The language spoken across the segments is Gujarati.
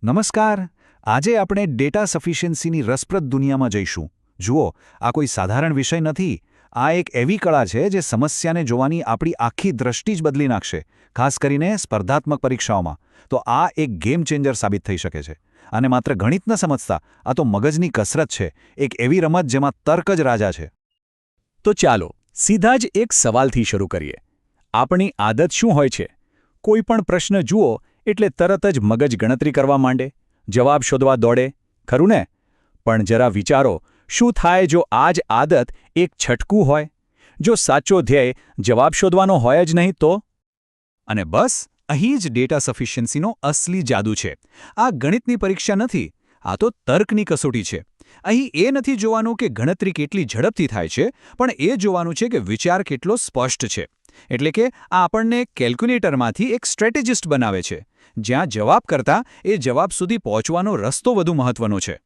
નમસ્કાર. આજે આપણે ડેટા સફિશિયન્સીની રસપ્રદ દુનિયામાં જઈશું. જુઓ, આ કોઈ સાધારણ વિષય નથી. આ એક એવી કળા છે જે સમસ્યાને જોવાની આપણી આખી દૃષ્ટિ જ બદલી નાખશે, ખાસ કરીને સ્પર્ધાત્મક પરીક્ષાઓમાં. તો આ એક ગેમ ચેન્જર સાબિત થઈ શકે છે. અને માત્ર ગણિત ન સમજતા, આ તો મગજની કસરત છે, એક એવી રમત જેમાં તર્ક જ રાજા છે. તો ચાલો સીધા જ એક સવાલથી શરૂ કરીએ. આપણી આદત શું હોય છે? કોઈ પણ પ્રશ્ન જુઓ એટલે તરત જ મગજ ગણતરી કરવા માંડે, જવાબ શોધવા દોડે, ખરું ને? પણ જરા વિચારો, શું થાય જો આ જ આદત એક છટકું હોય? જો સાચો ધ્યેય જવાબ શોધવાનો હોય જ નહીં તો? અને બસ અહીં જ ડેટા સફિશિયન્સીનો અસલી જાદુ છે. આ ગણિતની પરીક્ષા નથી, આ તો તર્કની કસોટી છે. અહીં એ નથી જોવાનું કે ગણતરી કેટલી ઝડપથી થાય છે, પણ એ જોવાનું છે કે વિચાર કેટલો સ્પષ્ટ છે. એટલે કે આ આપણને કેલ્ક્યુલેટરમાંથી એક સ્ટ્રેટેજિસ્ટ બનાવે છે, જ્યાં જવાબ કરતાં એ જવાબ સુધી પહોંચવાનો રસ્તો વધુ મહત્વનો છે.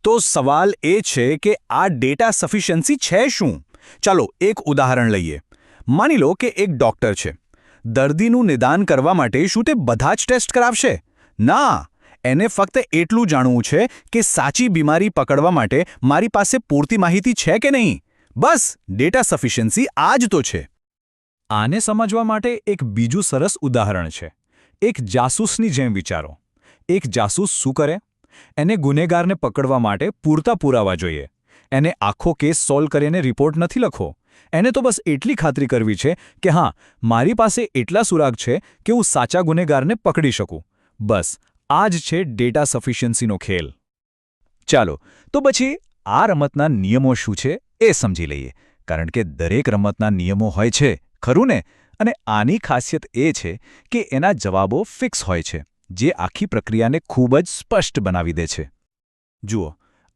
તો સવાલ એ છે કે આ ડેટા સફિશિયન્સી છે શું? ચાલો એક ઉદાહરણ લઈએ. માની લો કે એક ડૉક્ટર છે. દર્દીનું નિદાન કરવા માટે શું તે બધા જ ટેસ્ટ કરાવશે? ના, એને ફક્ત એટલું જાણવું છે કે સાચી બીમારી પકડવા માટે મારી પાસે પૂરતી માહિતી છે કે નહીં. બસ ડેટા સફિશિયન્સી આ જ તો છે. આને સમજવા માટે એક બીજું સરસ ઉદાહરણ છે. એક જાસૂસની જેમ વિચારો. એક જાસૂસ શું કરે? એને ગુનેગારને પકડવા માટે પૂરતા પુરાવા જોઈએ. એને આખો કેસ સોલ્વ કરીને રિપોર્ટ નથી લખવો. એને તો બસ એટલી ખાતરી કરવી છે કે હા, મારી પાસે એટલા સુરાગ છે કે હું સાચા ગુનેગારને પકડી શકું. બસ આ જ છે ડેટા સફિશિયન્સીનો ખેલ. ચાલો તો પછી આ રમતના નિયમો શું છે એ સમજી લઈએ, કારણ કે દરેક રમતના નિયમો હોય છે, ખરું ને? અને આની ખાસિયત એ છે કે એના જવાબો ફિક્સ હોય છે, જે આખી પ્રક્રિયાને ખૂબ જ સ્પષ્ટ બનાવી દે છે. જુઓ,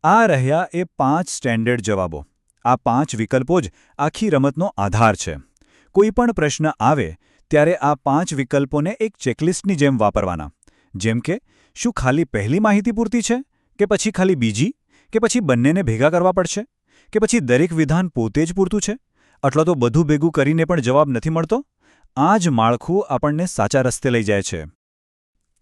આ રહ્યા એ 5 સ્ટેન્ડર્ડ જવાબો. આ 5 વિકલ્પો જ આખી રમતનો આધાર છે. કોઈ પણ પ્રશ્ન આવે ત્યારે આ 5 વિકલ્પોને એક ચેકલિસ્ટની જેમ વાપરવાના. જેમ કે, શું ખાલી પહેલી માહિતી પૂરતી છે, કે પછી ખાલી બીજી, કે પછી બંનેને ભેગા કરવા પડશે, કે પછી દરેક વિધાન પોતે જ પૂરતું છે? અથવા તો બધું ભેગું કરીને પણ જવાબ નથી મળતો? આ જ માળખું આપણને સાચા રસ્તે લઈ જાય છે.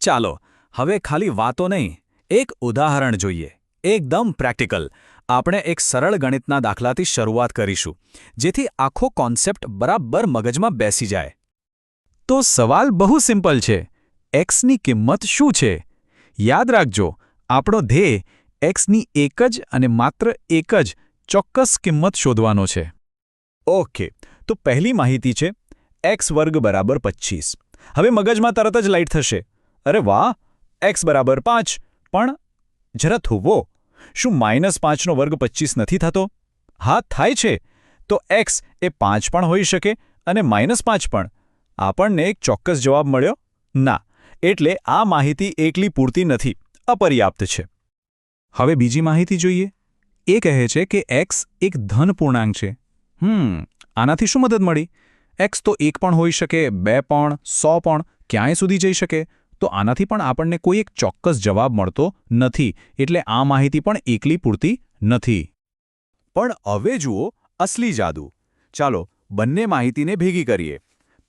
ચાલો હવે ખાલી વાતો નહીં, એક ઉદાહરણ જોઈએ. એકદમ પ્રેક્ટિકલ. આપણે એક સરળ ગણિતના દાખલાથી શરૂઆત કરીશું, જેથી આખો કોન્સેપ્ટ બરાબર મગજમાં બેસી જાય. તો સવાલ બહુ સિમ્પલ છે. એક્સની કિંમત શું છે? યાદ રાખજો, આપણો ધ્યેય એક્સની એક જ અને માત્ર એક જ ચોક્કસ કિંમત શોધવાનો છે. ઓકે, તો પહેલી માહિતી છે x વર્ગ બરાબર 25. હવે મગજમાં તરત જ લાઇટ થશે. અરે વાહ, x બરાબર 5. પણ જરા થોભો, શું -5નો વર્ગ 25 નથી થતો? હા, થાય છે. તો x એ 5 પણ હોઈ શકે અને -5 પણ. આપણને એક ચોક્કસ જવાબ મળ્યો? ના, એટલે આ માહિતી એકલી પૂરતી નથી, અપર્યાપ્ત છે. હવે બીજી માહિતી જોઈએ. એ કહે છે કે x એક ધન પૂર્ણાંક છે. આનાથી શું મદદ મળી? x તો 1 પણ હોઈ શકે, 2 પણ, 100 પણ, ક્યાંય સુધી જઈ શકે. તો આનાથી પણ આપણને કોઈ એક ચોક્કસ જવાબ મળતો નથી, એટલે આ માહિતી પણ એકલી પૂરતી નથી. પણ હવે જુઓ અસલી જાદુ. ચાલો બંને માહિતીને ભેગી કરીએ.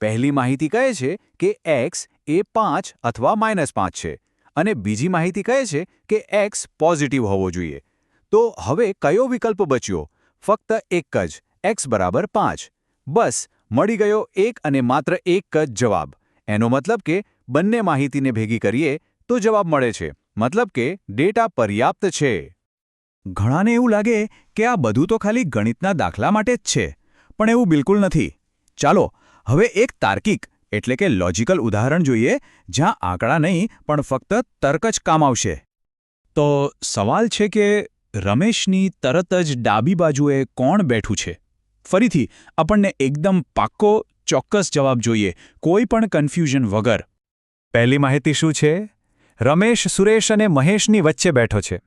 પહેલી માહિતી કહે છે કે x એ 5 અથવા -5 છે, અને બીજી માહિતી કહે છે કે x પોઝિટિવ હોવો જોઈએ. તો હવે કયો વિકલ્પ બચ્યો? ફક્ત એક જ, x બરાબર 5. બસ મળી ગયો એક અને માત્ર એક જ જવાબ. એનો મતલબ કે બંને માહિતીને ભેગી કરીએ તો જવાબ મળે છે. મતલબ કે ડેટા પર્યાપ્ત છે. ઘણાને એવું લાગે કે આ બધું તો ખાલી ગણિતના દાખલા માટે જ છે, પણ એવું બિલકુલ નથી. ચાલો હવે એક તાર્કિક એટલે કે લોજિકલ ઉદાહરણ જોઈએ, જ્યાં આંકડા નહીં પણ ફક્ત તર્ક જ કામ આવશે. તો સવાલ છે કે રમેશની તરત જ ડાબી બાજુએ કોણ બેઠું છે? ફરીથી આપણને એકદમ પાક્કો ચોક્કસ જવાબ જોઈએ, કોઈ પણ કન્ફ્યુઝન વગર. પહેલી માહિતી શું છે? રમેશ સુરેશ અને મહેશની વચ્ચે બેઠો છે.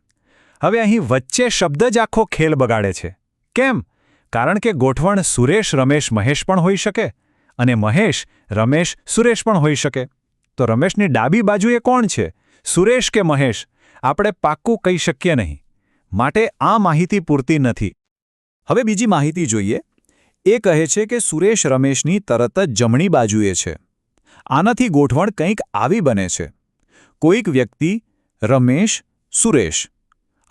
હવે અહીં વચ્ચે શબ્દ જ આખો ખેલ બગાડે છે. કેમ? કારણ કે ગોઠવણ સુરેશ રમેશ મહેશ પણ હોઈ શકે અને મહેશ રમેશ સુરેશ પણ હોઈ શકે. તો રમેશની ડાબી બાજુએ કોણ છે, સુરેશ કે મહેશ? આપણે પાક્કું કહી શકીએ નહીં. માટે આ માહિતી પૂરતી નથી. હવે બીજી માહિતી જોઈએ. એ કહે છે કે સુરેશ રમેશની તરત જ જમણી બાજુએ છે. આનાથી ગોઠવણ કંઈક આવી બને છે. કોઈક વ્યક્તિ રમેશ સુરેશ.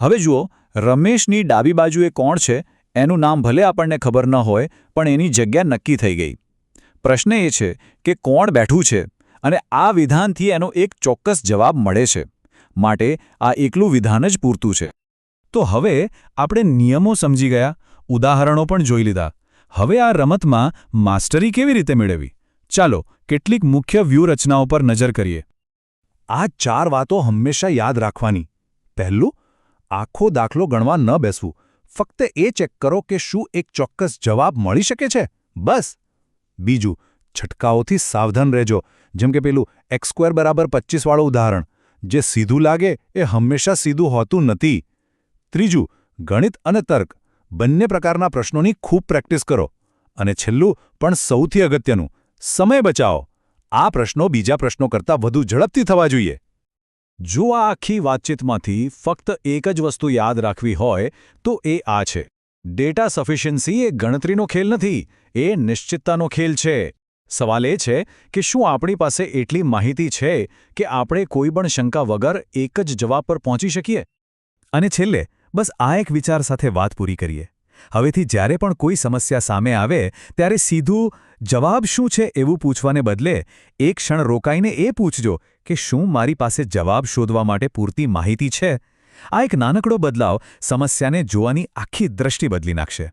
હવે જુઓ, રમેશની ડાબી બાજુએ કોણ છે એનું નામ ભલે આપણને ખબર ન હોય, પણ એની જગ્યા નક્કી થઈ ગઈ. પ્રશ્ન એ છે કે કોણ બેઠું છે, અને આ વિધાનથી એનો એક ચોક્કસ જવાબ મળે છે. માટે આ એકલું વિધાન જ પૂરતું છે. તો હવે આપણે નિયમો સમજી ગયા, ઉદાહરણો પણ જોઈ લીધા. હવે આ રમતમાં માસ્ટરી કેવી રીતે મેળવવી? ચાલો કેટલીક મુખ્ય વ્યૂહરચનાઓ પર નજર કરીએ. આ 4 વાતો હંમેશા યાદ રાખવાની. પહેલું, આખો દાખલો ગણવા ન બેસવું. ફક્ત એ ચેક કરો કે શું એક ચોક્કસ જવાબ મળી શકે છે, બસ. બીજું, છટકાઓથી સાવધાન રહેજો, જેમ કે પેલું x² = 25 વાળું ઉદાહરણ. જે સીધું લાગે એ હંમેશા સીધું હોતું નથી. ત્રીજું, ગણિત અને તર્ક બંને પ્રકારના પ્રશ્નોની ખૂબ પ્રેક્ટિસ કરો. અને છેલ્લું પણ સૌથી અગત્યનું, સમય બચાવો. આ પ્રશ્નો બીજા પ્રશ્નો કરતાં વધુ ઝડપથી થવા જોઈએ. જો આ આખી વાતચીતમાંથી ફક્ત એક જ વસ્તુ યાદ રાખવી હોય તો એ આ છે: ડેટા સફિશિયન્સી એ ગણતરીનો ખેલ નથી, એ નિશ્ચિતતાનો ખેલ છે. સવાલ એ છે કે શું આપણી પાસે એટલી માહિતી છે કે આપણે કોઈ પણ શંકા વગર એક જ જવાબ પર પહોંચી શકીએ? અને છેલ્લે બસ આ એક વિચાર સાથે વાત પૂરી કરીએ. હવેથી જ્યારે પણ કોઈ સમસ્યા સામે આવે ત્યારે સીધું જવાબ શું છે એવું પૂછવાને બદલે એક ક્ષણ રોકાઈને એ પૂછજો કે શું મારી પાસે જવાબ શોધવા માટે પૂરતી માહિતી છે? આ એક નાનકડો બદલાવ સમસ્યાને જોવાની આખી દ્રષ્ટિ બદલી નાખશે.